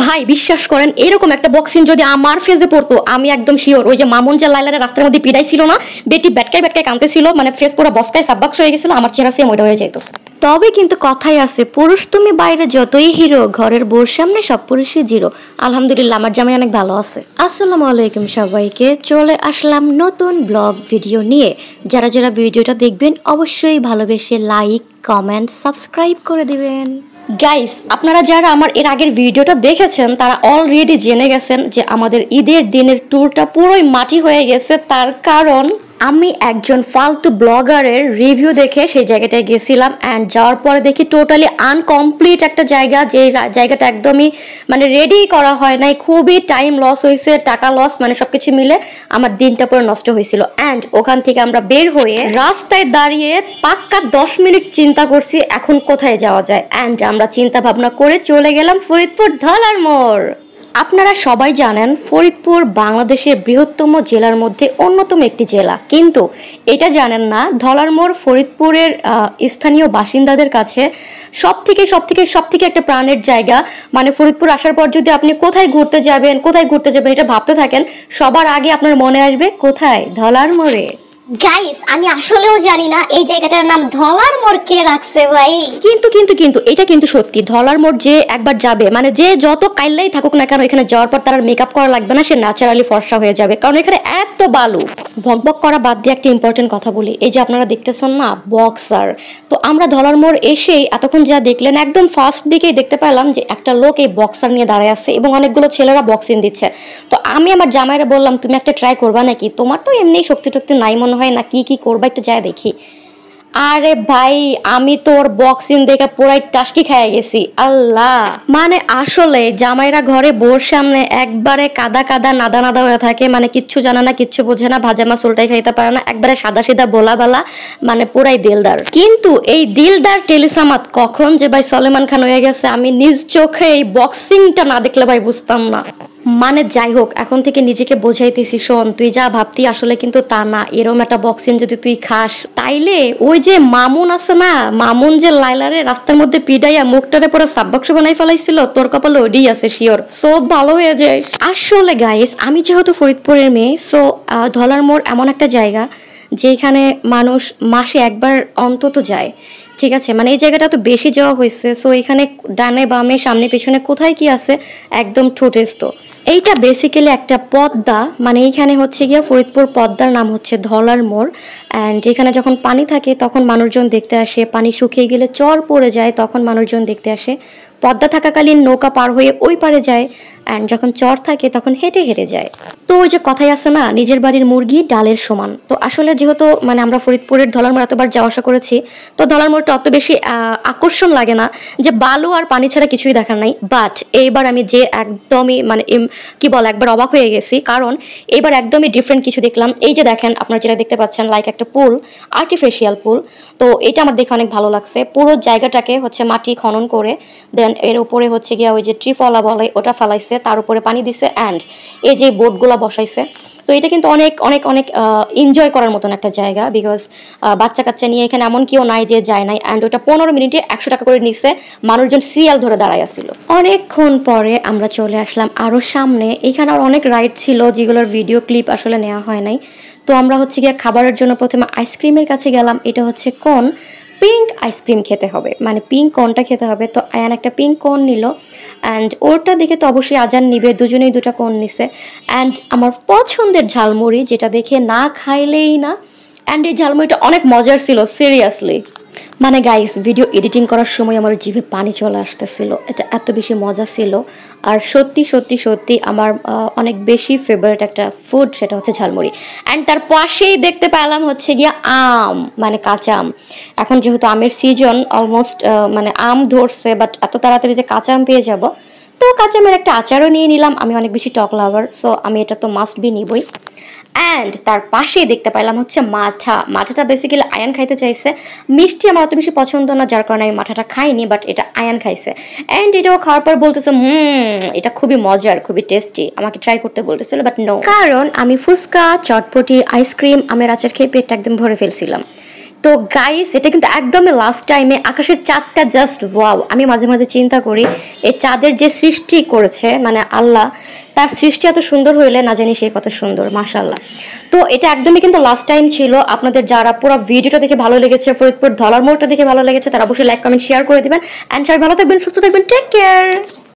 ভাই বিশ্বাস করেন এরকম একটা বক্সিং যদি আমার ফেসে পড়তো আমি একদম শিওর ওই যে মামুন যে লাইলারে রাস্তার মধ্যে পিড়াই ছিল না, বেটি ব্যাটকায় ব্যাটকায় কাঁদতেছিল, মানে ফেস পুরো বস্কায় সাববাক্স হয়ে গেছিল, আমার চেহারা সেম ওইটা হয়ে যেত। তবে কিন্তু কথাই আছে, পুরুষ তুমি বাইরে যতই হিরো, ঘরের বউর সামনে সব পুরুষই জিরো। আলহামদুলিল্লাহ আমার জামাই অনেক ভালো আছে। আসসালামু আলাইকুম সবাইকে, চলে আসলাম নতুন ব্লগ ভিডিও নিয়ে। যারা যারা ভিডিওটা দেখবেন অবশ্যই ভালোবেসে লাইক কমেন্ট সাবস্ক্রাইব করে দিবেন। গাইস, আপনারা যারা আমার এর আগের ভিডিওটা দেখেছেন তারা অলরেডি জেনে গেছেন যে আমাদের ঈদের দিনের ট্যুরটা পুরোই মাটি হয়ে গেছে। তার কারণ আমি একজন ফালতু ব্লগারের রিভিউ দেখে সেই জায়গাটায় গেছিলাম, অ্যান্ড যাওয়ার পরে দেখি টোটালি আনকমপ্লিট একটা জায়গা, যে জায়গাটা একদমই মানে রেডি করা হয় নাই, খুবই টাইম লস হয়েছে, টাকা লস, মানে সবকিছু মিলে আমার দিনটা পুরো নষ্ট হয়েছিল। অ্যান্ড ওখান থেকে আমরা বের হয়ে রাস্তায় দাঁড়িয়ে পাক্কা 10 মিনিট চিন্তা করছি এখন কোথায় যাওয়া যায়, অ্যান্ড আমরা চিন্তা ভাবনা করে চলে গেলাম ফরিদপুর ধলার মোড়। আপনারা সবাই জানেন ফরিদপুর বাংলাদেশের বৃহত্তম জেলার মধ্যে অন্যতম একটি জেলা, কিন্তু এটা জানেন না ধলার মোড় ফরিদপুরের স্থানীয় বাসিন্দাদের কাছে সব থেকে একটা প্রাণের জায়গা। মানে ফরিদপুর আসার পর যদি আপনি কোথায় ঘুরতে যাবেন এটা ভাবতে থাকেন, সবার আগে আপনার মনে আসবে কোথায়, ধলার মোড়ে। গাইস, আমি আসলেও জানি না এই জায়গাটার নাম ধলার মোড় কে রাখছে ভাই। কিন্তু এটা কিন্তু সত্যি, ধলার মোড় যে একবার যাবে, মানে যে যত কাইল্লাই থাকুক না কেন এখানে যাওয়ার পর তার মেকআপ করা লাগবে না, সে ন্যাচারালি ফর্সা হয়ে যাবে, কারণ এখানে এত বালু। ভকভক করা বাদ দিয়ে একটা ইম্পর্টেন্ট কথা বলি, এই যে আপনারা দেখতেছেন না বক্সার, তো আমরা ধলার মোড় এসেই এতক্ষণ যা দেখলেন একদম ফার্স্ট দিকেই দেখতে পেলাম যে একটা লোক এই বক্সার নিয়ে দাঁড়ায় আছে এবং অনেকগুলো ছেলেরা বক্সিং দিচ্ছে। তো আমি আমার জামাইরা বললাম তুমি একটা ট্রাই করবা নাকি, তোমার তো এমনি শক্তি টক্তি নাই মনে হয়, না কি করবা একটু যায় দেখি। আরে ভাই, আমি তোর বক্সিং দেখে পুরাই টাস্কি খেয়ে গেছি। আল্লাহ, মানে আসলে জামাইরা ঘরে বোর সামনে একবারে কাদা নাদা হয়ে থাকে, মানে কিচ্ছু জানে না, কিচ্ছু বোঝে না, ভাজা মাছ উল্টাই খাইতে পারে না, একবারে সাদা সিধা বোলা বালা, মানে পুরাই দিলদার। কিন্তু এই দিলদার টেলিসামাত কখন যে ভাই সলেমান খান হয়ে গেছে আমি নিজ চোখে এই বক্সিংটা না দেখলে ভাই বুঝতাম না। মানে যাই হোক, এখন থেকে নিজেকে বোঝাইতেছি, শোন তুই যা ভাবতি আসলে কিন্তু তা না, এরম একটা বক্সিং যদি তুই খাস তাইলে ওই যে মামুন আছে না, মামুন যে লাইলারে রাস্তার মধ্যে পিডাইয়া মুখটারে পরে সাববাক্স বানাই ফেলাইছিল, তোর কপালে ওইটাই আছে শিওর, সব ভালো হয়ে যায়। আসলে গাইস, আমি যেহেতু ফরিদপুরের মেয়ে, সো ধলার মোড় এমন একটা জায়গা যেখানে মানুষ মাসে একবার অন্তত যায়, ঠিক আছে, মানে এই জায়গাটা তো বেশি যাওয়া হয়েছে। সো এখানে ডানে বামে সামনে পেছনে কোথায় কি আছে একদম ঠোঁটেস্ত। এইটা বেসিক্যালি একটা পদ্মা, মানে এইখানে হচ্ছে গিয়া ফরিদপুর পদ্মার নাম হচ্ছে ধলার মোড়। অ্যান্ড এখানে যখন পানি থাকে তখন মানুষজন দেখতে আসে, পানি শুকিয়ে গেলে চর পড়ে যায় তখন মানুষজন দেখতে আসে, পদ্মা থাকাকালীন নৌকা পার হয়ে ওই পারে যায়, অ্যান্ড যখন চর থাকে তখন হেঁটে হেঁটে যায়। তো ওই যে কথাই আছে না, নিজের বাড়ির মুরগি ডালের সমান। তো আসলে যেহেতু মানে আমরা ফরিদপুরের ধলার মোড় এতবার যাওয়া আসা করেছি, তো ধলার মোড়টা অত বেশি আকর্ষণ লাগে না, যে বালু আর পানি ছাড়া কিছুই দেখার নাই। বাট এইবার আমি যে একদমই মানে কি বল একবার অবাক হয়ে গেছি, কারণ এইবার একদমই ডিফারেন্ট কিছু দেখলাম। এই যে দেখেন, আপনারা যেটা দেখতে পাচ্ছেন লাইক একটা পুল, আর্টিফিশিয়াল পুল। তো এটা আমার দেখে অনেক ভালো লাগছে। পুরো জায়গাটাকে হচ্ছে মাটি খনন করে দেন এর উপরে হচ্ছে গিয়া ওই যে ট্রিফলা বলে ওটা ফেলাইছে, তার উপরে পানি দিছে, অ্যান্ড এই যে বোটগুলো বসাইছে। তো এটা কিন্তু অনেক অনেক অনেক এনজয় করার মতন একটা জায়গা, বিকজ বাচ্চা কাচ্চা নিয়ে এখানে এমন কেউ নাই যে যায় নাই। অ্যান্ড ওটা 15 মিনিটে 100 টাকা করে নিচ্ছে, মানুষজন সিরিয়াল ধরে দাঁড়ায় আসছিল। অনেকক্ষণ পরে আমরা চলে আসলাম আরও সামনে, এখানে আর অনেক রাইড ছিল যেগুলোর ভিডিও ক্লিপ আসলে নেওয়া হয় নাই। তো আমরা হচ্ছে গিয়ে খাবারের জন্য প্রথমে আইসক্রিমের কাছে গেলাম, এটা হচ্ছে কোন পিঙ্ক আইসক্রিম খেতে হবে, মানে পিঙ্ক কোনটা খেতে হবে। তো আয়ান একটা পিঙ্ক কোন নিল, অ্যান্ড ওরটা দেখে তো অবশ্যই আজান নিবে, দুজনেই দুটা কোন নিছে। অ্যান্ড আমার পছন্দের ঝালমুড়ি, যেটা দেখে না খাইলেই না, অ্যান্ড এই ঝালমুড়িটা অনেক মজার ছিল সিরিয়াসলি। মানে গাইস, ভিডিও এডিটিং করার সময় আমার জিভে পানি চলে আসতেছিল, এটা এত বেশি মজা ছিল। আর সত্যি আমার অনেক বেশি ফেভারিট একটা ফুড, সেটা হচ্ছে ঝালমুড়ি। অ্যান্ড তার পাশেই দেখতে পেলাম হচ্ছে গিয়া আম, মানে কাঁচা আম। এখন যেহেতু আমের সিজন অলমোস্ট, মানে আম ধরছে, বাট এত তাড়াতাড়ি যে কাঁচা আম পেয়ে যাব, তো কাঁচা আমের একটা আচারও নিয়ে নিলাম। আমি অনেক বেশি টক লাভার, সো আমি এটা তো মাস্ট বি নিবই। অ্যান্ড তার পাশেই দেখতে পাইলাম হচ্ছে মাঠাটা বেসিক্যালি আয়ান খাইতে চাইছে। মিষ্টি আমার অত বেশি পছন্দ না, যার কারণে আমি মাঠাটা খাইনি, বাট এটা আয়ান খাইছে। অ্যান্ড এটাও খাওয়ার পর বলতেছে এটা খুবই মজার, খুবই টেস্টি, আমাকে ট্রাই করতে বলতেছিল, বাট নো, কারণ আমি ফুচকা চটপটি আইসক্রিম আমের আচার খেয়ে পেটটা একদম ভরে ফেলছিলাম। তো গাইস এটা কিন্তু একদমই লাস্ট টাইমে আকাশের চাঁদটা জাস্ট ওয়াও। আমি মাঝে মাঝে চিন্তা করি এই চাঁদের যে সৃষ্টি করেছে মানে আল্লাহ, তার সৃষ্টি এত সুন্দর হইলে না জানি সে কত সুন্দর, মাশাআল্লাহ। তো এটা একদমই কিন্তু লাস্ট টাইম ছিল। আপনাদের যারা পুরো ভিডিওটা দেখে ভালো লেগেছে, ফরিদপুর ধলার মোড়টা দেখে ভালো লেগেছে, তারা অবশ্যই লাইক কমেন্ট শেয়ার করে দিবেন। অ্যান্ড সবাই ভালো থাকবেন, সুস্থ থাকবেন, টেক কেয়ার।